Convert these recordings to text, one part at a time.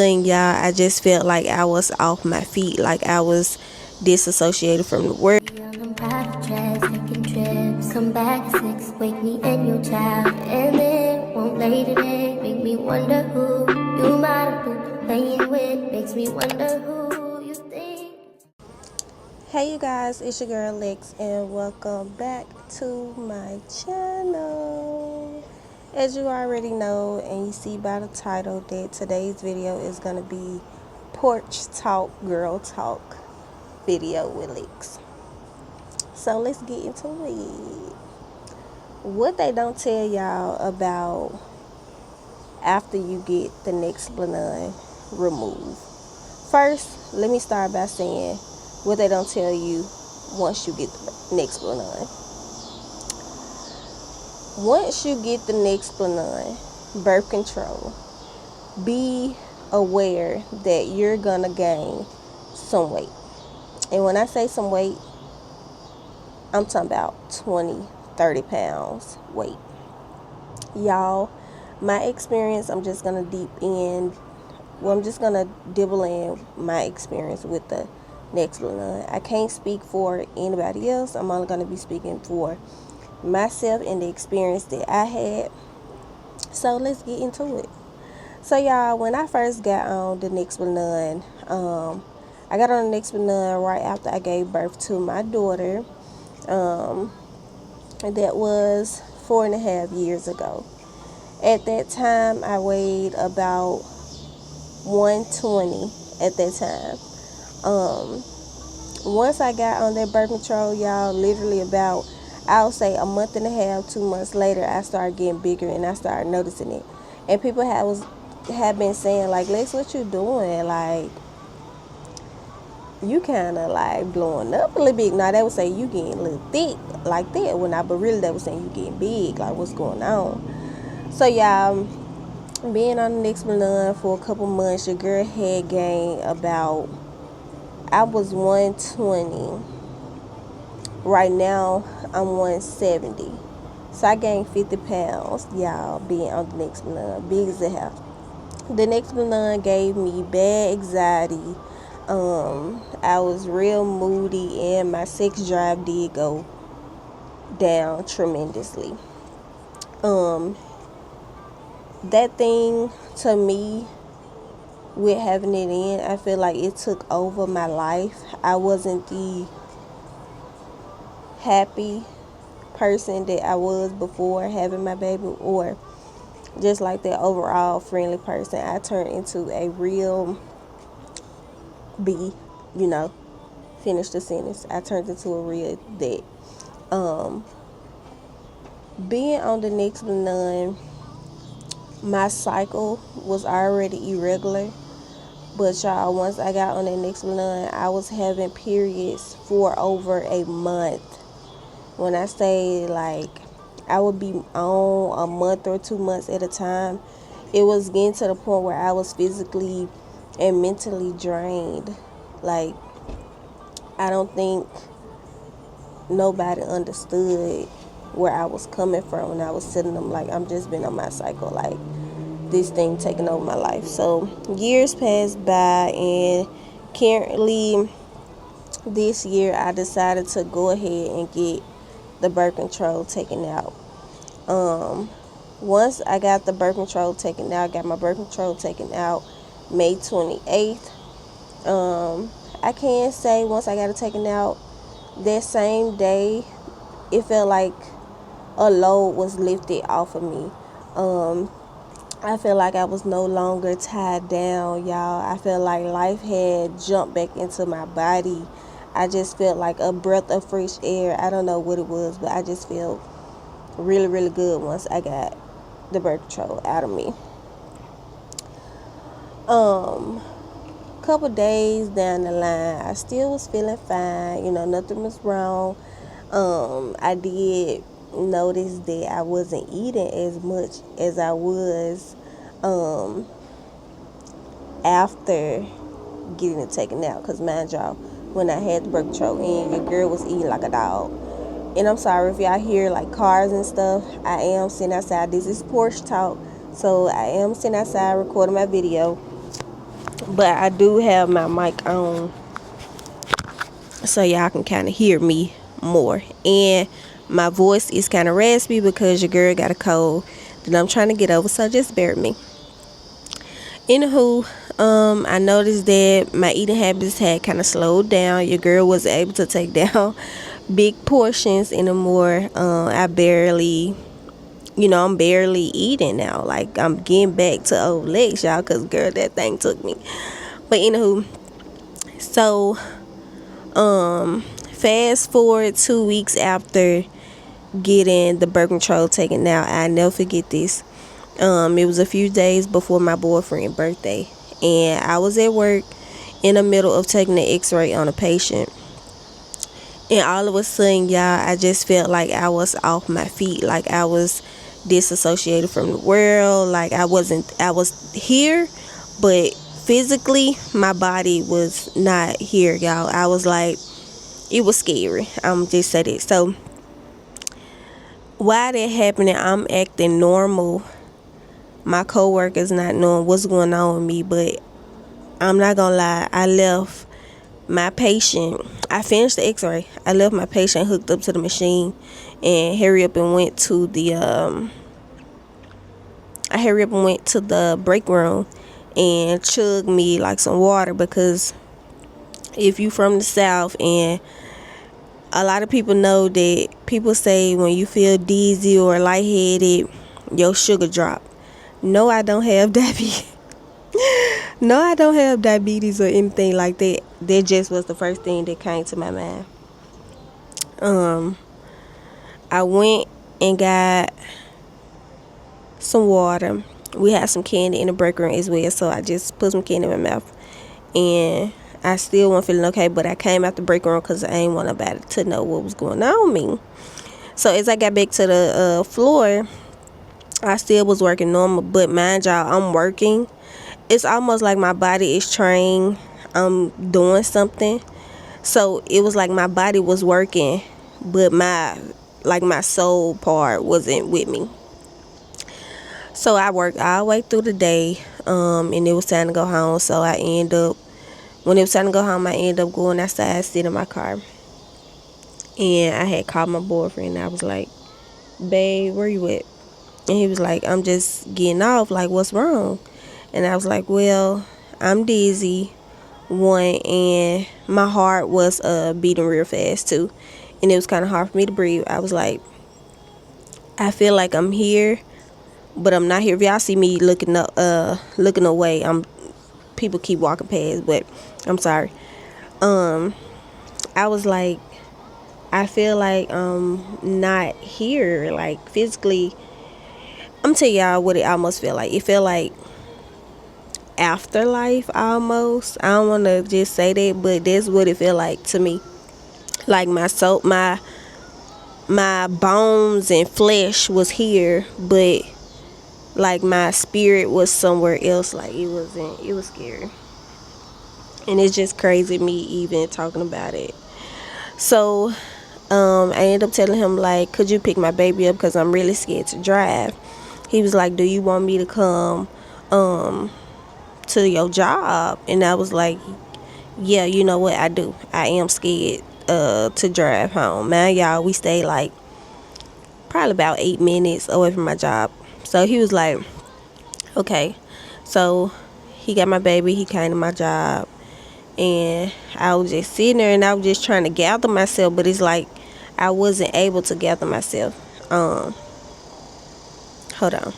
And y'all, I just felt like I was off my feet, like I was disassociated from the world. I'm private jets, taking trips. Come back at 6, wake me and your child. And then won't lay today, make me wonder who you might have been playing with. Makes me wonder who you think. Hey you guys, it's your girl Lex and welcome back to my channel. As you already know and you see by the title that today's video is going to be porch talk, girl talk video with Lex. So let's get into it. What they don't tell y'all about after you get the Nexplanon removed. First, let me start by saying what they don't tell you once you get the Nexplanon. Once you get the Nexplanon, birth control, be aware that you're gonna gain some weight. And when I say some weight, I'm talking about 20, 30 pounds weight. Y'all, my experience, I'm just gonna dibble in my experience with the Nexplanon. I can't speak for anybody else. I'm only gonna be speaking for myself and the experience that I had. So let's get into it. So y'all, when I first got on the Nexplanon, I got on the Nexplanon right after I gave birth to my daughter. That was 4.5 years ago. At that time, I weighed about 120 at that time. Once I got on that birth control, y'all, literally about, I would say a month and a half, 2 months later, I started getting bigger and I started noticing it. And people have been saying, like, Lex, what you doing? Like, you kind of like blowing up a little bit. Now they would say you getting a little thick like that. But really they were saying you getting big. Like, what's going on? So y'all, being on the Nexplanon for a couple months, your girl had gained about, I was 120. Right now, I'm 170. So I gained 50 pounds, y'all, being on the Nexplanon. Big as a hell. The Nexplanon gave me bad anxiety. I was real moody and my sex drive did go down tremendously. That thing, to me, with having it in, I feel like it took over my life. I wasn't the happy person that I was before having my baby, or just like that overall friendly person. I turned into a real finish the sentence. I turned into a real that. Being on the Nexplanon, my cycle was already irregular. But y'all, once I got on that Nexplanon, I was having periods for over a month. When I say, like, I would be on a month or 2 months at a time, it was getting to the point where I was physically and mentally drained. Like, I don't think nobody understood where I was coming from when I was telling them, like, I'm just been on my cycle, like, this thing taking over my life. So years passed by, and currently this year I decided to go ahead and get the birth control taken out. Once I got the birth control taken out, got my birth control taken out May 28th. I can say once I got it taken out, that same day, it felt like a load was lifted off of me. I feel like I was no longer tied down, y'all. I feel like life had jumped back into my body. I just felt like a breath of fresh air. I don't know what it was, but I just felt really, really good once I got the birth control out of me. Couple days down the line, I still was feeling fine. Nothing was wrong. I did notice that I wasn't eating as much as I was after getting it taken out. Because mind y'all, when I had the birth control in, your girl was eating like a dog. And I'm sorry if y'all hear like cars and stuff. I am sitting outside. This is porch talk, so I am sitting outside recording my video. but I do have my mic on so y'all can kind of hear me more. And my voice is kind of raspy because your girl got a cold that I'm trying to get over, so just bear with me. Anywho, I noticed that my eating habits had kind of slowed down. Your girl was able to take down big portions anymore. I'm barely eating now. Like, I'm getting back to old legs, y'all, because girl, that thing took me. But anywho, so fast forward 2 weeks after getting the birth control taken out, I never forget this. It was a few days before my boyfriend's birthday, and I was at work in the middle of taking an x-ray on a patient, and all of a sudden, y'all, I just felt like I was off my feet, like I was disassociated from the world, like I was here, but physically my body was not here, y'all. I was like, it was scary. I'm just say that. So while that happening, I'm acting normal. My coworkers not knowing what's going on with me, but I'm not gonna lie, I left my patient. I finished the x-ray. I left my patient hooked up to the machine and hurry up and went to the break room and chugged me like some water, because if you from the South, and a lot of people know that people say when you feel dizzy or lightheaded, your sugar drop. No, I don't have diabetes. No, I don't have diabetes or anything like that. That just was the first thing that came to my mind. I went and got some water. We had some candy in the break room as well, so I just put some candy in my mouth. And I still wasn't feeling okay, but I came out the break room because I ain't want nobody to know what was going on with me. So as I got back to the floor, I still was working normal, but mind y'all, I'm working. It's almost like my body is trained. I'm doing something. So it was like my body was working, but my soul part wasn't with me. So I worked all the way through the day, and it was time to go home. So when it was time to go home, I ended up going outside, sitting in my car. And I had called my boyfriend, and I was like, babe, where you at? And he was like, I'm just getting off. Like, what's wrong? And I was like, well, I'm dizzy, one, and my heart was beating real fast too, and it was kind of hard for me to breathe. I was like, I feel like I'm here, but I'm not here. If y'all see me looking away, people keep walking past, but I'm sorry. I was like, I feel like I'm not here, like physically. I'm telling y'all what it almost felt like. It felt like afterlife almost. I don't want to just say that, but that's what it felt like to me. Like my soul, my bones and flesh was here, but like my spirit was somewhere else. Like it was scary, and it's just crazy me even talking about it. So I ended up telling him, like, could you pick my baby up, because I'm really scared to drive. He was like, do you want me to come to your job? And I was like, yeah, you know what, I do. I am scared to drive home. Man, y'all, we stayed like probably about 8 minutes away from my job. So he was like, okay. So he got my baby, he came to my job, and I was just sitting there, and I was just trying to gather myself, but it's like I wasn't able to gather myself. Hold on.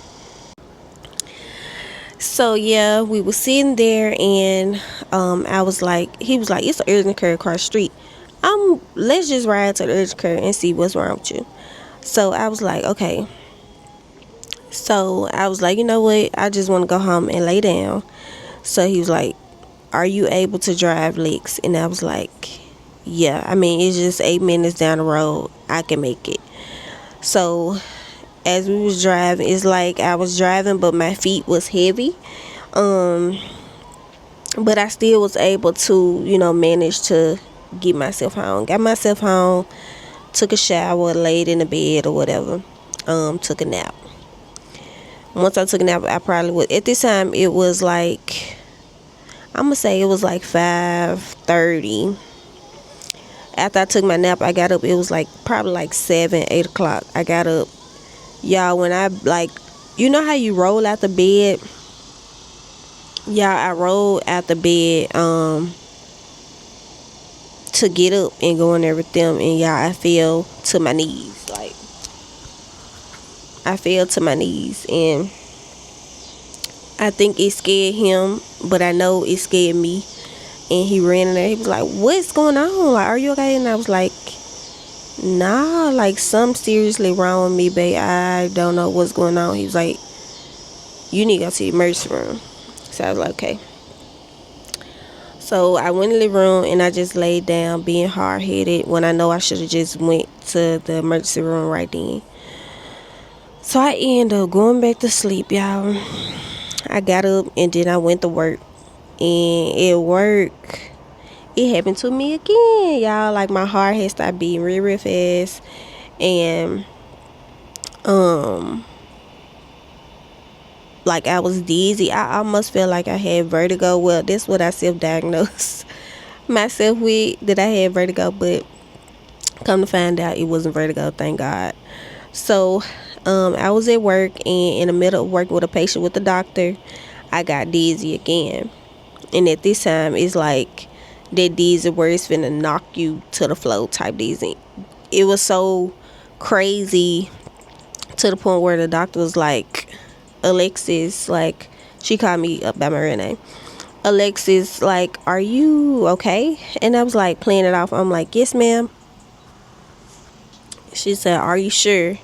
So yeah, we were sitting there, and I was like, he was like, it's an urgent care across the street. Let's just ride to the urgent care and see what's wrong with you. So I was like, okay. So I was like, you know what, I just want to go home and lay down. So he was like, are you able to drive, Lex? And I was like, yeah, I mean, it's just 8 minutes down the road, I can make it. So as we was driving, it's like I was driving, but my feet was heavy, but I still was able to, manage to get myself home. Got myself home, took a shower, laid in the bed or whatever, took a nap. Once I took a nap, I probably would, at this time it was like, I'm gonna say it was like 5:30. After I took my nap, I got up. It was like probably like 7, 8 o'clock. I got up, y'all. When I like, you know how you roll out the bed, y'all. I rolled out the bed to get up and go in there with them, and y'all, I fell to my knees. Like, I fell to my knees, and I think it scared him, but I know it scared me. And he ran in there. He was like, "What's going on? Like, are you okay?" And I was like, "Nah, like something seriously wrong with me, babe. I don't know what's going on." He was like, "You need to go to the emergency room." So I was like, "Okay." So I went in the room and I just laid down, being hard headed, when I know I should have just went to the emergency room right then. So I ended up going back to sleep, y'all. I got up and then I went to work. And at work, it happened to me again, y'all. Like, my heart had started beating real, real fast. And like, I was dizzy. I almost felt like I had vertigo. Well, that's what I self-diagnosed myself with, that I had vertigo. But come to find out, it wasn't vertigo, thank God. So I was at work, and in the middle of working with a patient with the doctor, I got dizzy again. And at this time, it's like that dizzy where it's finna knock you to the floor type dizzy. It was so crazy to the point where the doctor was like, "Alexis," like, she called me up by my real name. "Alexis, like, are you okay?" And I was like playing it off. I'm like, "Yes, ma'am." She said, "Are you sure?"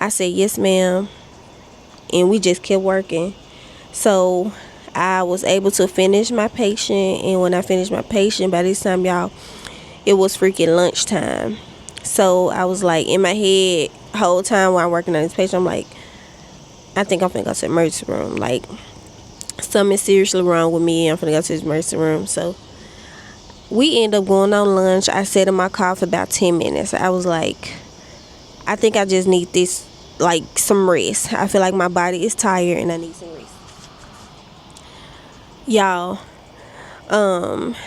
I said, "Yes, ma'am." And we just kept working. So I was able to finish my patient, and when I finished my patient, by this time, y'all, it was freaking lunchtime. So I was like, in my head, whole time while I'm working on this patient, I'm like, I think I'm finna go to the emergency room. Like, something is seriously wrong with me. I'm finna go to this emergency room. So we end up going on lunch. I sat in my car for about 10 minutes. I was like, I think I just need this, like, some rest. I feel like my body is tired and I need some rest. Y'all,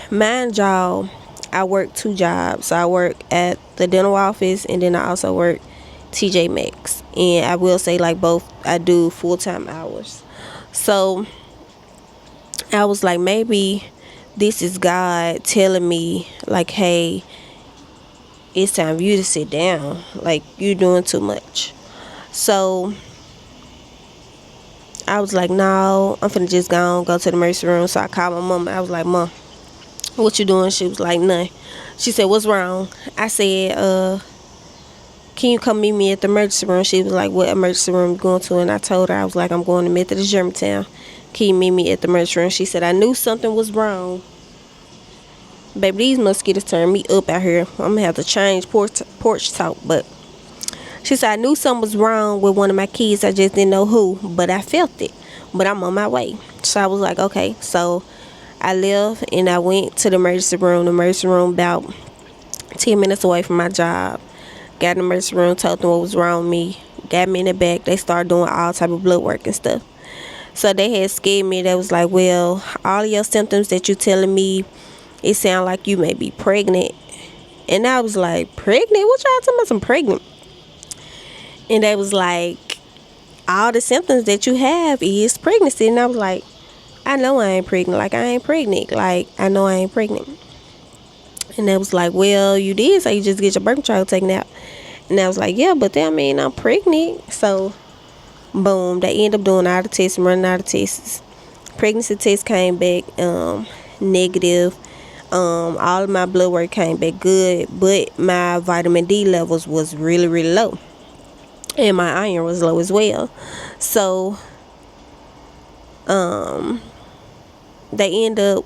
mind y'all, I work 2 jobs. So I work at the dental office, and then I also work TJ Maxx. And I will say, like, both I do full-time hours. So I was like, maybe this is God telling me, like, hey, it's time for you to sit down. Like, you're doing too much. So I was like, no, I'm finna just go to the emergency room. So I called my mom. I was like, "Mom, what you doing?" She was like, "None." She said, "What's wrong?" I said, "Can you come meet me at the emergency room?" She was like, "What emergency room you going to?" And I told her, I was like, "I'm going to Methodist Germantown. Can you meet me at the emergency room?" She said, "I knew something was wrong." Baby, these mosquitoes turn me up out here. I'm gonna have to change porch talk. But she said, "I knew something was wrong with one of my kids. I just didn't know who, but I felt it. But I'm on my way." So I was like, okay. So I left and I went to the emergency room. The emergency room about 10 minutes away from my job. Got in the emergency room, told them what was wrong with me. Got me in the back. They started doing all type of blood work and stuff. So they had scared me. They was like, "Well, all of your symptoms that you telling me, it sound like you may be pregnant." And I was like, "Pregnant? What y'all talking about? I'm pregnant?" And they was like, "All the symptoms that you have is pregnancy." And I was like, "I know I ain't pregnant. Like, I ain't pregnant. Like, I know I ain't pregnant." And they was like, "Well, you did say you just get your birth control taken out." And I was like, "Yeah, but that mean I'm pregnant." So, boom, they end up doing all the tests and running all the tests. Pregnancy test came back negative. All of my blood work came back good, but my vitamin D levels was really, really low. And my iron was low as well. So they end up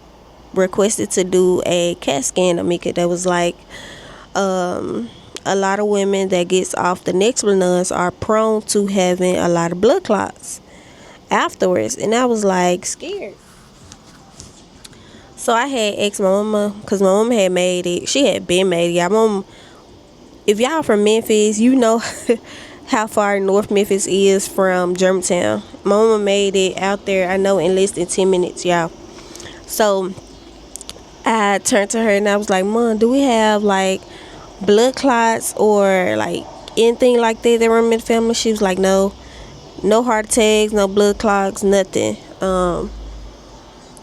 requested to do a CAT scan of me, because that was like, a lot of women that gets off the Nexplanon are prone to having a lot of blood clots afterwards. And I was like scared. So I had asked my mama, because my mama had made it. She had been made it. Y'all, mom, if y'all from Memphis, you know how far North Memphis is from Germantown. My mama made it out there, I know, in less than 10 minutes, y'all. So I turned to her and I was like, Mom, do we have like blood clots or like anything like that run in the family? She was like, no, no heart attacks, no blood clots, nothing.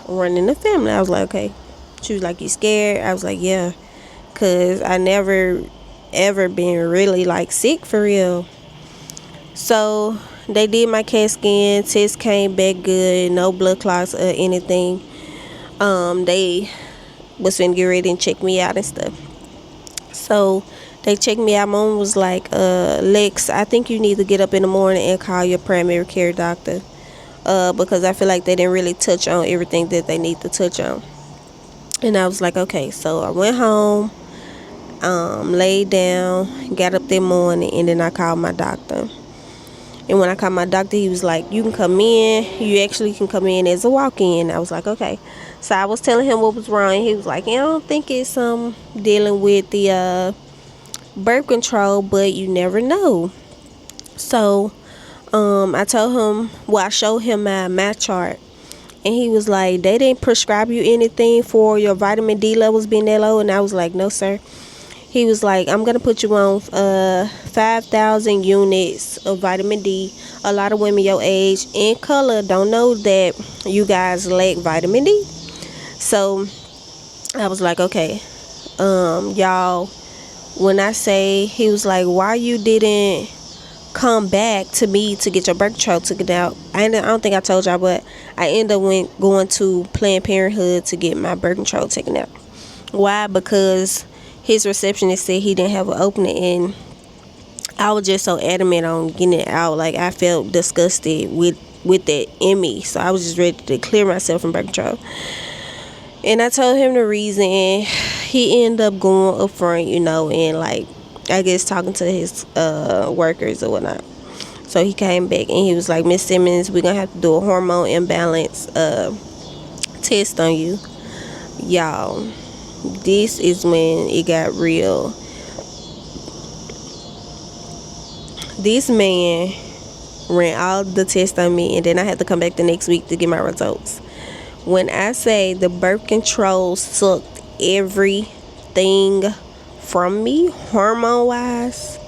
Running in the family. I was like, okay. She was like, you scared? I was like, yeah, cause I never ever been really like sick for real. So they did my CAT scan. Test came back good. No blood clots or anything. They was finna get ready and check me out and stuff. So they checked me out. Mom was like, Lex, I think you need to get up in the morning and call your primary care doctor. Because I feel like they didn't really touch on everything that they need to touch on. And I was like, okay. So I went home, laid down, got up that morning, and then I called my doctor. And when I called my doctor, he was like, you can come in. You actually can come in as a walk-in. I was like, okay. So I was telling him what was wrong. He was like, yeah, I don't think it's dealing with the birth control, but you never know. So I told him, I showed him my chart. And he was like, they didn't prescribe you anything for your vitamin D levels being that low? And I was like, no, sir. He was like, I'm going to put you on 5,000 units of vitamin D. A lot of women your age and color don't know that you guys lack vitamin D. So I was like, okay, y'all, when I say, he was like, why you didn't come back to me to get your birth control taken out? I don't think I told y'all, but I ended up going to Planned Parenthood to get my birth control taken out. Why? Because his receptionist said he didn't have an opening, and I was just so adamant on getting it out. Like, I felt disgusted with that in me, so I was just ready to clear myself from birth control. And I told him the reason, and he ended up going up front, and like, I guess talking to his workers or whatnot. So he came back and he was like, Miss Simmons, we're gonna have to do a hormone imbalance test on you. Y'all, this is when it got real. This man ran all the tests on me, and then I had to come back the next week to get my results. When I say the birth control sucked everything from me, hormone wise,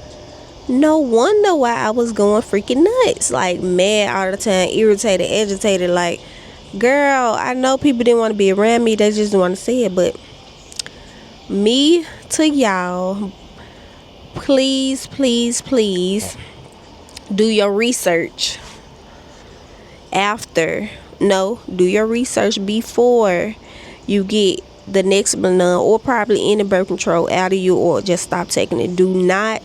no wonder why I was going freaking nuts, like mad all the time, irritated, agitated. Like, girl, I know people didn't want to be around me, they just didn't want to say it. But me to y'all, please, please, please do your research after. No, do your research before you get the Nexplanon or probably any birth control out of you, or just stop taking it. Do not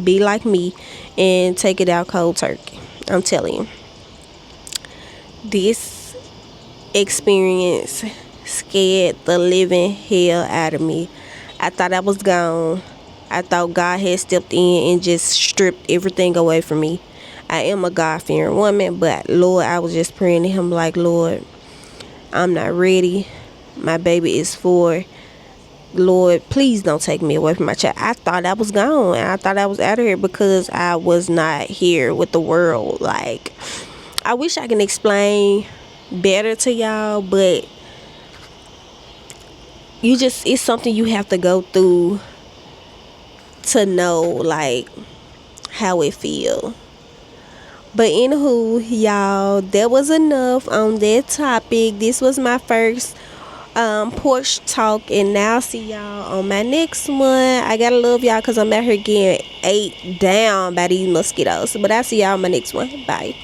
be like me and take it out cold turkey. I'm telling you, this experience scared the living hell out of me. I thought I was gone. I thought God had stepped in and just stripped everything away from me. I am a God-fearing woman, but Lord, I was just praying to him like, Lord, I'm not ready. My baby is 4. Lord, please don't take me away from my child. I thought I was gone. I thought I was out of here because I was not here with the world. Like, I wish I can explain better to y'all, but it's something you have to go through to know, like, how it feel. But anywho, y'all, that was enough on that topic. This was my first porch talk, and now I'll see y'all on my next one. I gotta love y'all because I'm out here getting ate down by these mosquitoes. But I'll see y'all on my next one. Bye.